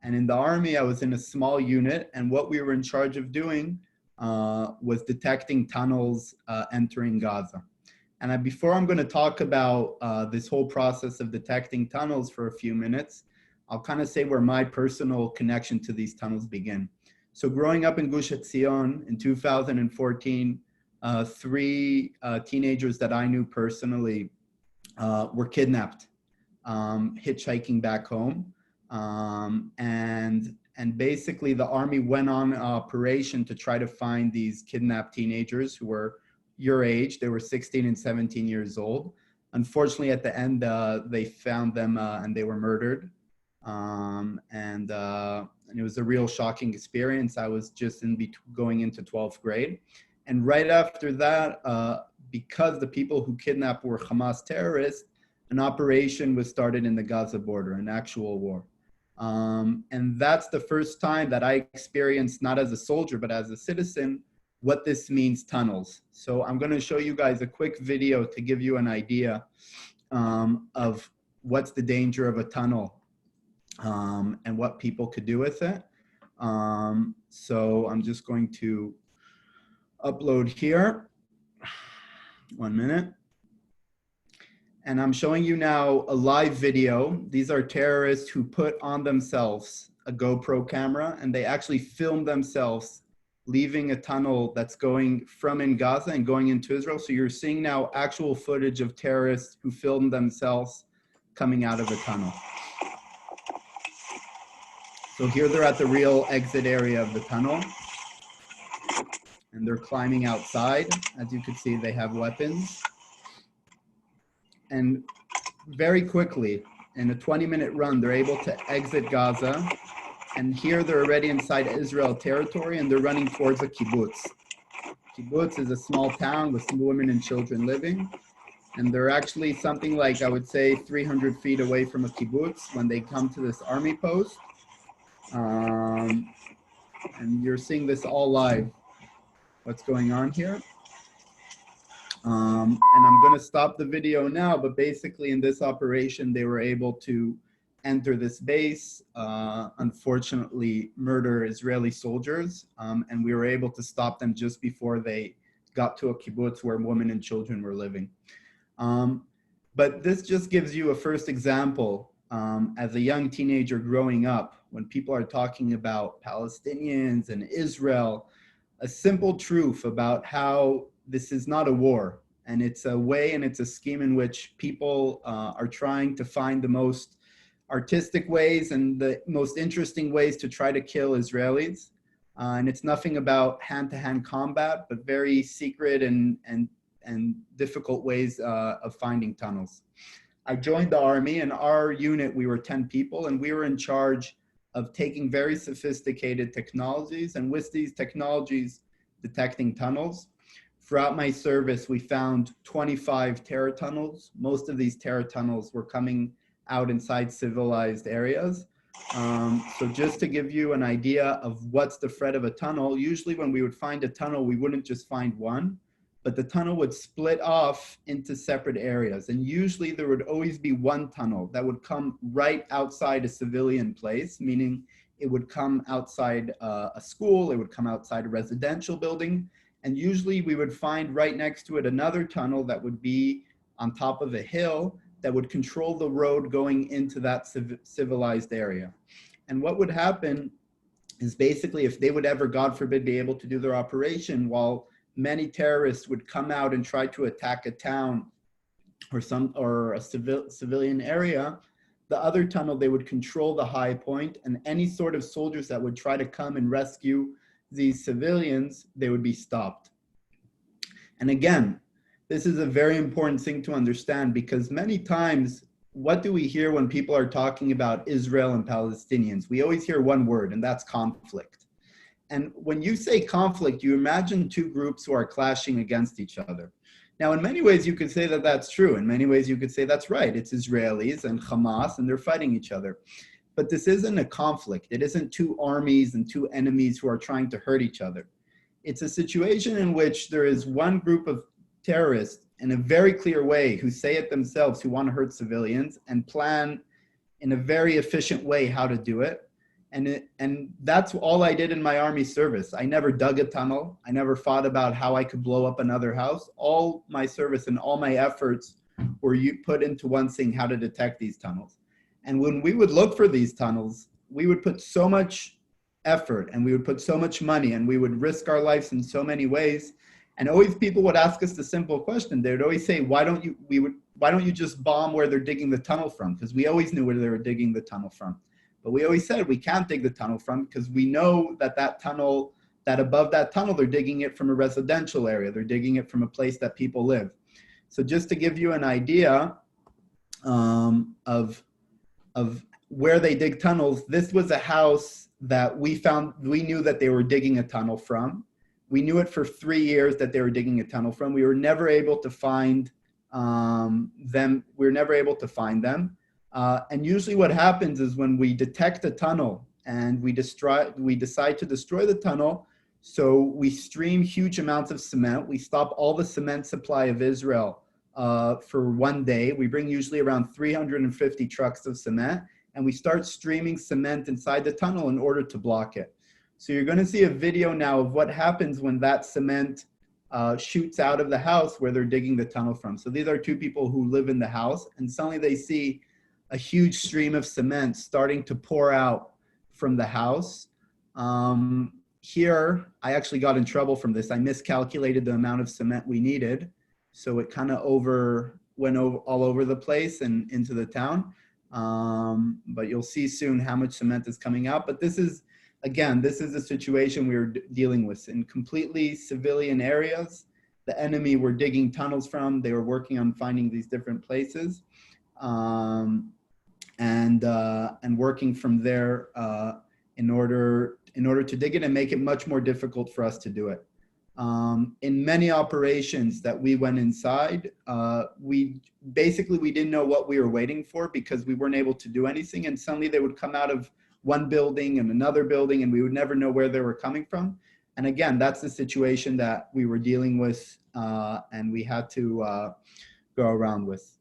And in the army, I was in a small unit, and what we were in charge of doing was detecting tunnels entering Gaza. And before I'm going to talk about this whole process of detecting tunnels for a few minutes, I'll kind of say where my personal connection to these tunnels begin. So growing up in Gush Etzion in 2014, three teenagers that I knew personally were kidnapped, hitchhiking back home. And basically the army went on an operation to try to find these kidnapped teenagers who were your age. They were 16 and 17 years old. Unfortunately, at the end, they found them and they were murdered. And it was a real shocking experience. I was just going into 12th grade. And right after that, because the people who kidnapped were Hamas terrorists, an operation was started in the Gaza border, an actual war. And that's the first time that I experienced, not as a soldier, but as a citizen, what this means, tunnels. So I'm going to show you guys a quick video to give you an idea of what's the danger of a tunnel and what people could do with it. So I'm just going to upload here. 1 minute. And I'm showing you now a live video. These are terrorists who put on themselves a GoPro camera, and they actually filmed themselves leaving a tunnel that's going from in Gaza and going into Israel. So you're seeing now actual footage of terrorists who filmed themselves coming out of a tunnel. So here they're at the real exit area of the tunnel, and they're climbing outside. As you can see, they have weapons. And very quickly, in a 20-minute run, they're able to exit Gaza. And here they're already inside Israel territory, and they're running towards a kibbutz. Kibbutz is a small town with some women and children living. And they're actually something like, I would say, 300 feet away from a kibbutz when they come to this army post. And you're seeing this all live, what's going on here. And I'm going to stop the video now, but basically in this operation, they were able to enter this base, unfortunately murder Israeli soldiers, and we were able to stop them just before they got to a kibbutz where women and children were living. But this just gives you a first example as a young teenager growing up, when people are talking about Palestinians and Israel, a simple truth about how this is not a war, and it's a way and it's a scheme in which people are trying to find the most artistic ways and the most interesting ways to try to kill Israelis. And it's nothing about hand-to-hand combat, but very secret and difficult ways of finding tunnels. I joined the army. In our unit, we were 10 people, and we were in charge of taking very sophisticated technologies, and with these technologies, detecting tunnels. Throughout my service, we found 25 terror tunnels. Most of these terror tunnels were coming out inside civilized areas. So just to give you an idea of what's the threat of a tunnel, usually when we would find a tunnel, we wouldn't just find one, but the tunnel would split off into separate areas. And usually there would always be one tunnel that would come right outside a civilian place, meaning it would come outside a school, it would come outside a residential building. And usually we would find right next to it another tunnel that would be on top of a hill that would control the road going into that civilized area. And what would happen is basically if they would ever, God forbid, be able to do their operation, while many terrorists would come out and try to attack a town or a civilian area, the other tunnel, they would control the high point, and any sort of soldiers that would try to come and rescue these civilians, they would be stopped. And again, this is a very important thing to understand, because many times, what do we hear when people are talking about Israel and Palestinians? We always hear one word, and that's conflict. And when you say conflict, you imagine two groups who are clashing against each other. Now, in many ways, you could say that that's true. In many ways, you could say that's right. It's Israelis and Hamas, and they're fighting each other. But this isn't a conflict. It isn't two armies and two enemies who are trying to hurt each other. It's a situation in which there is one group of terrorists in a very clear way who say it themselves, who want to hurt civilians and plan in a very efficient way how to do it. And that's all I did in my Army service. I never dug a tunnel. I never thought about how I could blow up another house. All my service and all my efforts were put into one thing: how to detect these tunnels. And when we would look for these tunnels, we would put so much effort and we would put so much money and we would risk our lives in so many ways. And always people would ask us the simple question. They would always say, why don't you just bomb where they're digging the tunnel from? Because we always knew where they were digging the tunnel from. But we always said we can't dig the tunnel from, because we know that tunnel, that above that tunnel, they're digging it from a residential area. They're digging it from a place that people live. So just to give you an idea of where they dig tunnels, this was a house that we knew that they were digging a tunnel from. We knew it for 3 years that they were digging a tunnel from. We were never able to find them. We were never able to find them. And usually what happens is when we detect a tunnel and we decide to destroy the tunnel, so we stream huge amounts of cement. We stop all the cement supply of Israel for 1 day. We bring usually around 350 trucks of cement, and we start streaming cement inside the tunnel in order to block it. So you're going to see a video now of what happens when that cement shoots out of the house where they're digging the tunnel from. So these are two people who live in the house, and suddenly they see a huge stream of cement starting to pour out from the house. Here, I actually got in trouble from this. I miscalculated the amount of cement we needed. So it kind of went all over the place and into the town. But you'll see soon how much cement is coming out. But this is a situation we were dealing with in completely civilian areas. The enemy were digging tunnels from. They were working on finding these different places. And working from there in order to dig it and make it much more difficult for us to do it. In many operations that we went inside, we didn't know what we were waiting for, because we weren't able to do anything, and suddenly they would come out of one building and another building, and we would never know where they were coming from. And again, that's the situation that we were dealing with and we had to go around with.